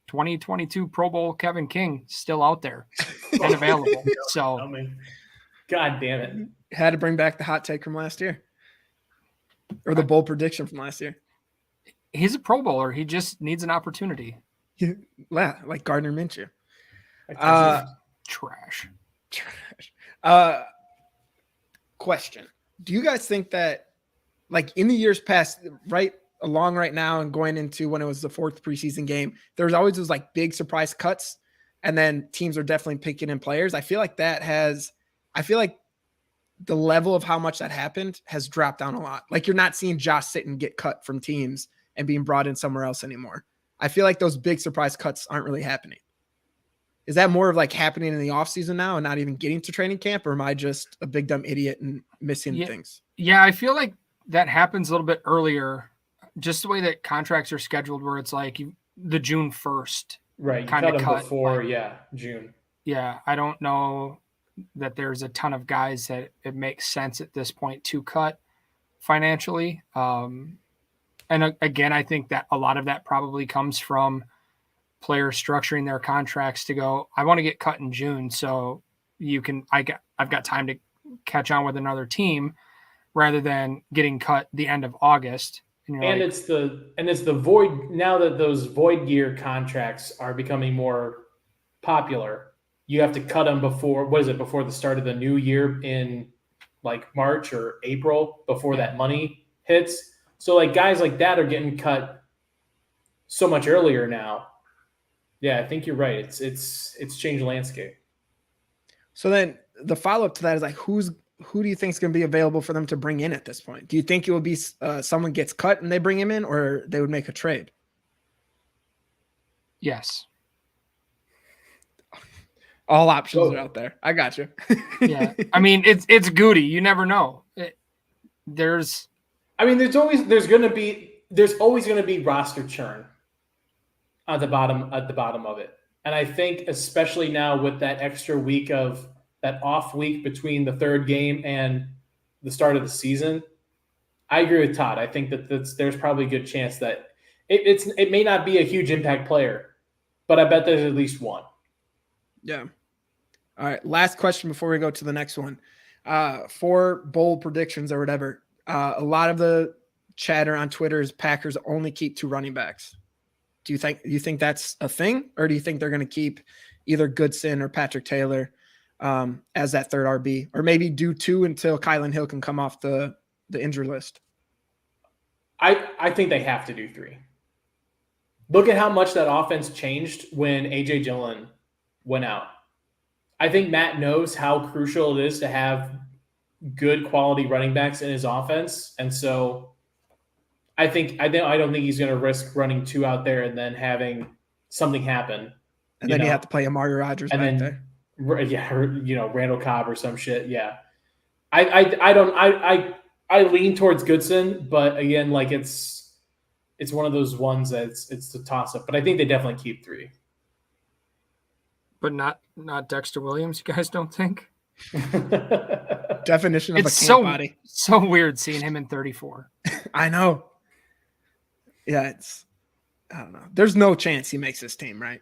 2022 Pro Bowl Kevin King still out there and available. So, God damn it. Had to bring back the hot take from last year, or the bold prediction from last year. He's a Pro Bowler. He just needs an opportunity. Yeah, like Gardner Minshew. Trash. Question. Do you guys think that, like, in the years past, right now and going into when it was the 4th preseason game, there was always those like big surprise cuts, and then teams are definitely picking in players? I feel like the level of how much that happened has dropped down a lot. Like, you're not seeing Josh Sitton get cut from teams and being brought in somewhere else anymore. I feel like those big surprise cuts aren't really happening. Is that more of like happening in the offseason now and not even getting to training camp, or am I just a big dumb idiot and missing things? Yeah, I feel like that happens a little bit earlier, just the way that contracts are scheduled, where it's like the June 1st. Right. Kind of cut before, June. Yeah. I don't know that there's a ton of guys that it makes sense at this point to cut financially. And again, I think that a lot of that probably comes from players structuring their contracts to go, I want to get cut in June. So I've got time to catch on with another team. rather than getting cut the end of August. And it's the void now that those void year contracts are becoming more popular. You have to cut them before before the start of the new year in like March or April before that money hits. So like guys like that are getting cut so much earlier now. Yeah, I think you're right. It's changed the landscape. So then the follow up to that is like, who do you think is going to be available for them to bring in at this point? Do you think it will be someone gets cut and they bring him in, or they would make a trade? Yes. All options are out there. I got you. Yeah. I mean, it's Goody. You never know. There's always going to be roster churn at the bottom of it. And I think especially now with that extra week of that off week between the third game and the start of the season, I agree with Todd. I think that there's probably a good chance that it may not be a huge impact player, but I bet there's at least one. Yeah. All right. Last question before we go to the next one. For bold predictions or whatever, a lot of the chatter on Twitter is Packers only keep 2 running backs. Do you think that's a thing, or do you think they're going to keep either Goodson or Patrick Taylor as that third RB, or maybe do 2 until Kylan Hill can come off the injury list? I think they have to do 3. Look at how much that offense changed when AJ Dillon went out. I think Matt knows how crucial it is to have good quality running backs in his offense, and so I don't think he's going to risk running 2 out there and then having something happen. And then you have to play Amari Rodgers back there. Yeah, Randall Cobb or some shit. Yeah, I lean towards Goodson, but again, like it's one of those ones that it's a toss up. But I think they definitely keep 3. But not Dexter Williams. You guys don't think? Definition of a camp body. So weird seeing him in 34. I know. Yeah, I don't know. There's no chance he makes this team, right?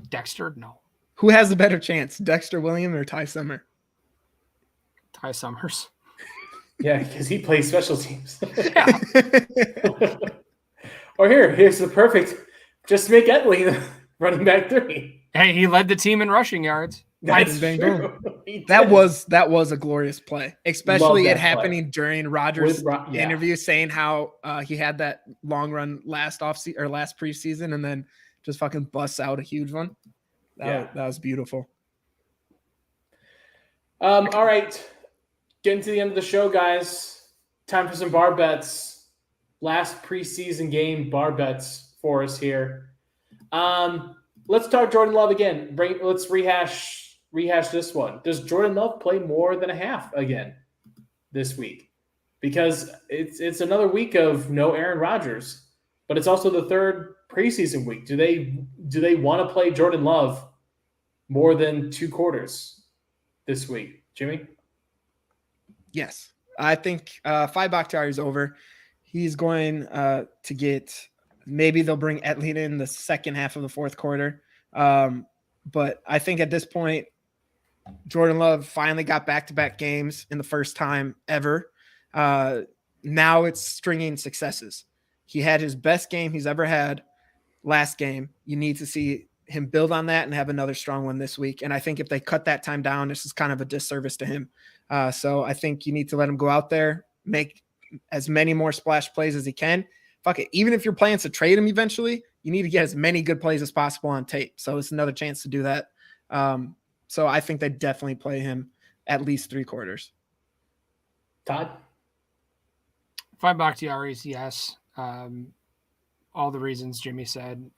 Dexter, no. Who has the better chance, Dexter Williams or Ty Summer? Ty Summers. Yeah, because he plays special teams. Yeah. Or here's the perfect. Just make Etley running back 3. Hey, he led the team in rushing yards. That's true. That was a glorious play, especially it happening during Rodgers' interview, saying how he had that long run last preseason, and then just fucking busts out a huge one. That was beautiful. All right, getting to the end of the show, guys. Time for some bar bets. Last preseason game bar bets for us here. Let's talk Jordan Love again. Let's rehash this one. Does Jordan Love play more than a half again this week? Because it's another week of no Aaron Rodgers, but it's also the third preseason week. Do they want to play Jordan Love more than 2 quarters this week? Jimmy? Yes. I think 5 Bakhtiari is over. He's going to get – maybe they'll bring Etley in the second half of the fourth quarter. But I think at this point, Jordan Love finally got back-to-back games in the first time ever. Now it's stringing successes. He had his best game he's ever had last game. You need to see him build on that and have another strong one this week. And I think if they cut that time down, this is kind of a disservice to him. So I think you need to let him go out there, make as many more splash plays as he can. Fuck it. Even if you're planning to trade him eventually, you need to get as many good plays as possible on tape. So it's another chance to do that. So I think they definitely play him at least 3 quarters. Todd? 5 Bakhtiaris, yes. All the reasons Jimmy said.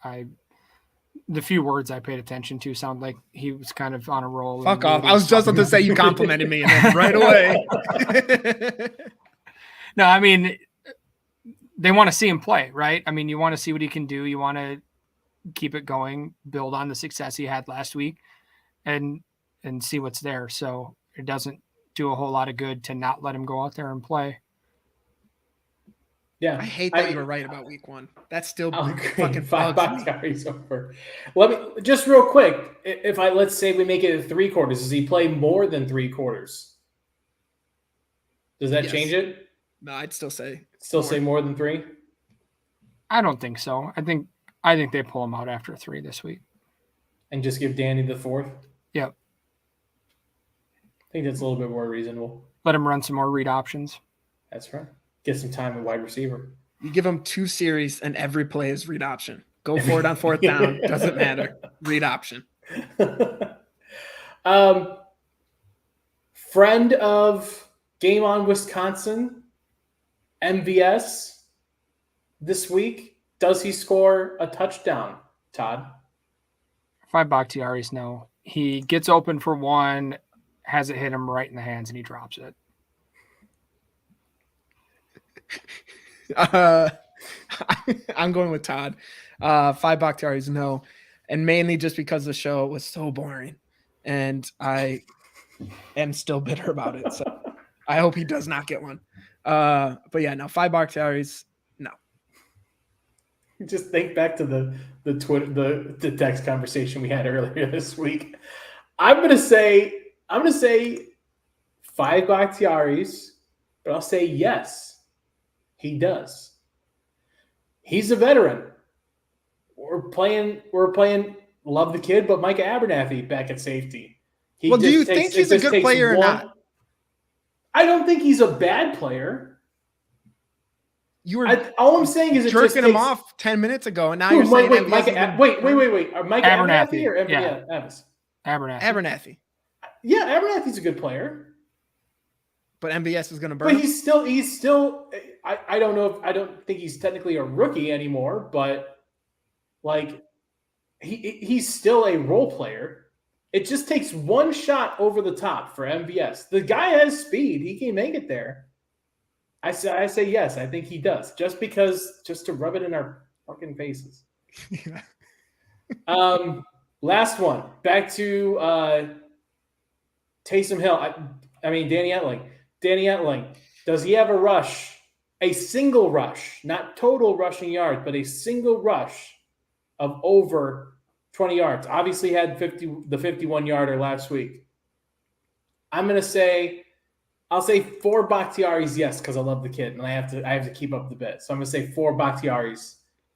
The few words I paid attention to sound like he was kind of on a roll. Fuck off. I was just about to say you complimented me and then right away. No, I mean, they want to see him play, right? I mean, you want to see what he can do. You want to keep it going, build on the success he had last week and see what's there. So it doesn't do a whole lot of good to not let him go out there and play. Yeah, I hate that you were right about week 1. That's still fucking 5 Bakhtiari's over. Let me just real quick. Let's say we make it 3 quarters, does he play more than 3 quarters? Does that Yes. change it? No, I'd still say Say more than 3? I don't think so. I think they pull him out after 3 this week. And just give Danny the 4th? Yep. I think that's a little bit more reasonable. Let him run some more read options. That's right. Get some time at wide receiver. You give him 2 series and every play is read option. Go for it on 4th down. Doesn't matter. Read option. Friend of Game On Wisconsin, MVS, this week. Does he score a touchdown, Todd? 5 Bakhtiaris, no. He gets open for 1, has it hit him right in the hands, and he drops it. I'm going with Todd. 5 Bakhtiaris, no. And mainly just because the show was so boring. And I am still bitter about it. So I hope he does not get one. But yeah, no, 5 Bakhtiaris, no. Just think back to the Twitter the text conversation we had earlier this week. I'm gonna say 5 Bakhtiaris, but I'll say yes, he does. He's a veteran. We're playing love the kid, but Micah Abernathy back at safety. Do you think he's a good player or not? I don't think he's a bad player. You were all I'm saying is it jerking him off 10 minutes ago, and now you're wait, saying Micah Abernathy or Yeah. Evans? Abernathy. Yeah, Abernathy's a good player. But MVS is going to burn But him? he's still I don't know I don't think he's technically a rookie anymore, but like he's still a role player. It just takes one shot over the top for MVS. The guy has speed. He can make it there. I say yes, I think he does. Just to rub it in our fucking faces. Last one. Back to Taysom Hill. Danny Etling. Danny Etling. Does he have a rush? A single rush, not total rushing yards, but a single rush of over 20 yards. Obviously had the 51-yarder last week. I'll say 4 Bakhtiaris, yes, because I love the kid and I have to keep up the bit. So I'm gonna say 4 Bakhtiaris.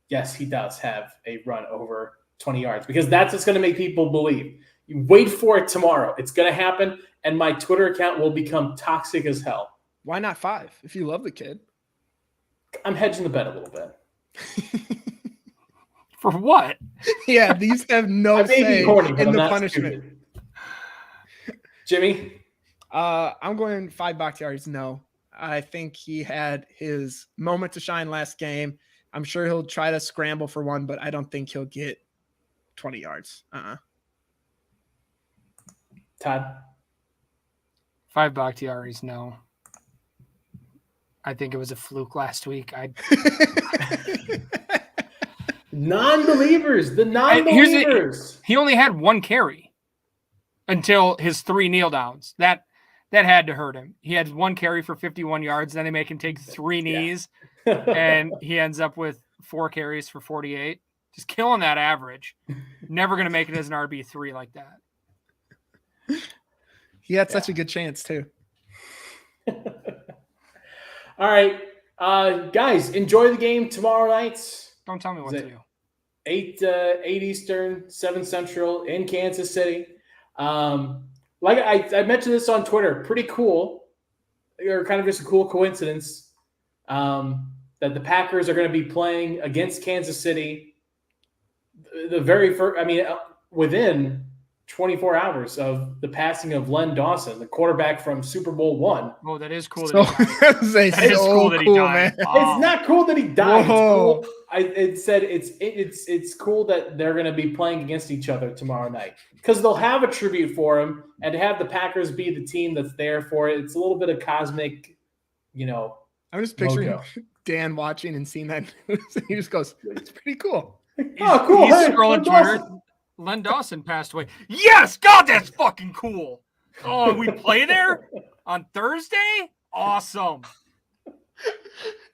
Yes, he does have a run over 20 yards because that's what's gonna make people believe. You wait for it tomorrow. It's gonna happen, and my Twitter account will become toxic as hell. Why not 5 if you love the kid? I'm hedging the bet a little bit. For what? Yeah, these have no say in the punishment. Stupid. Jimmy? I'm going 5 Bakhtiaris, no. I think he had his moment to shine last game. I'm sure he'll try to scramble for 1, but I don't think he'll get 20 yards. Todd? 5 Bakhtiaris, no. I think it was a fluke last week. Non-believers. The non-believers. He only had 1 carry until his 3 kneel downs. That had to hurt him. He had 1 carry for 51 yards. Then they make him take 3 knees, and he ends up with 4 carries for 48. Just killing that average. Never going to make it as an RB3 like that. He had such a good chance, too. All right. Guys, enjoy the game tomorrow night. Don't tell me what to do. 8 Eastern, 7 Central in Kansas City. Like I mentioned this on Twitter, pretty cool, or kind of just a cool coincidence that the Packers are going to be playing against Kansas City the very first, within 24 hours of the passing of Len Dawson, the quarterback from Super Bowl I. Oh, that is cool. That is cool that he died. It's not cool that he died. Whoa. It's cool. It's cool that they're going to be playing against each other tomorrow night because they'll have a tribute for him, and to have the Packers be the team that's there for it, it's a little bit of cosmic, I'm just picturing Dan watching and seeing that news, and he just goes, "It's pretty cool." Oh, cool! He's scrolling Twitter. Len Dawson passed away. Yes, God, that's fucking cool. Oh, we play there on Thursday? Awesome.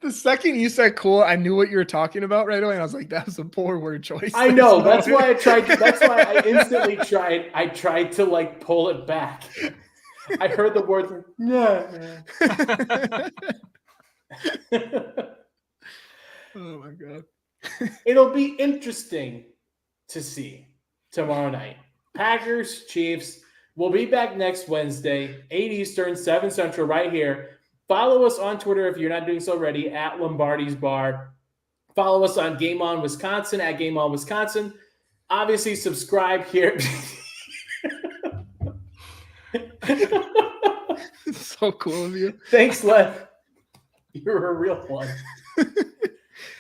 The second you said cool, I knew what you were talking about right away. And I was like, that was a poor word choice. I know. That's why I tried. That's why I instantly tried. I tried to pull it back. I heard the word. No. Oh my god. It'll be interesting to see tomorrow night. Packers, Chiefs. We'll be back next Wednesday, 8 Eastern, 7 Central, right here. Follow us on Twitter if you're not doing so already, at Lombardi's Bar. Follow us on Game On Wisconsin, at Game On Wisconsin. Obviously, subscribe here. So cool of you. Thanks, Lev. You're a real one. Can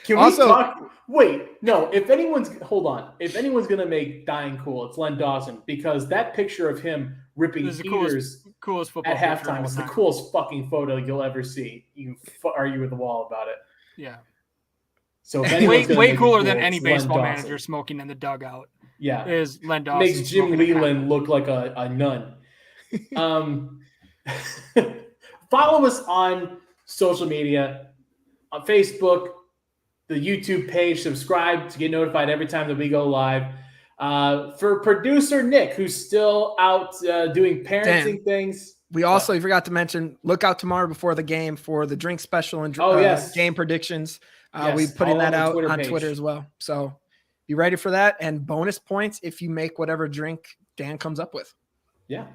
we Also- talk? Wait, no. If anyone's gonna make dying cool, it's Len Dawson, because that picture of him ripping This is the heaters coolest football at picture of halftime all is the time. coolest fucking photo you'll ever see. You can argue with the wall about it. Yeah. So if anyone's gonna Way make it cooler cool, than it's any Len baseball Dawson. manager smoking in the dugout Yeah, is Len Dawson. makes Jim smoking a pack. Leland look like a nun. Follow us on social media, on Facebook, the YouTube page. Subscribe to get notified every time that we go live. For producer Nick, who's still out doing parenting things. We also you forgot to mention, look out tomorrow before the game for the drink special and yes. game predictions. Yes, We putting all that on the out Twitter on page. Twitter as well. So be ready for that, and bonus points if you make whatever drink Dan comes up with. Yeah,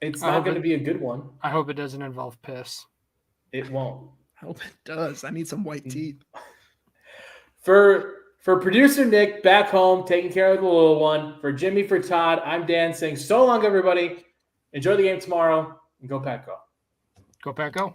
it's I not hope going to it- be a good one. I hope it doesn't involve piss. It won't. I hope it does. I need some white tea. For producer Nick back home taking care of the little one, for Jimmy, for Todd, I'm Dan saying so long, everybody. Enjoy the game tomorrow and go Pack Go. Go Pack Go.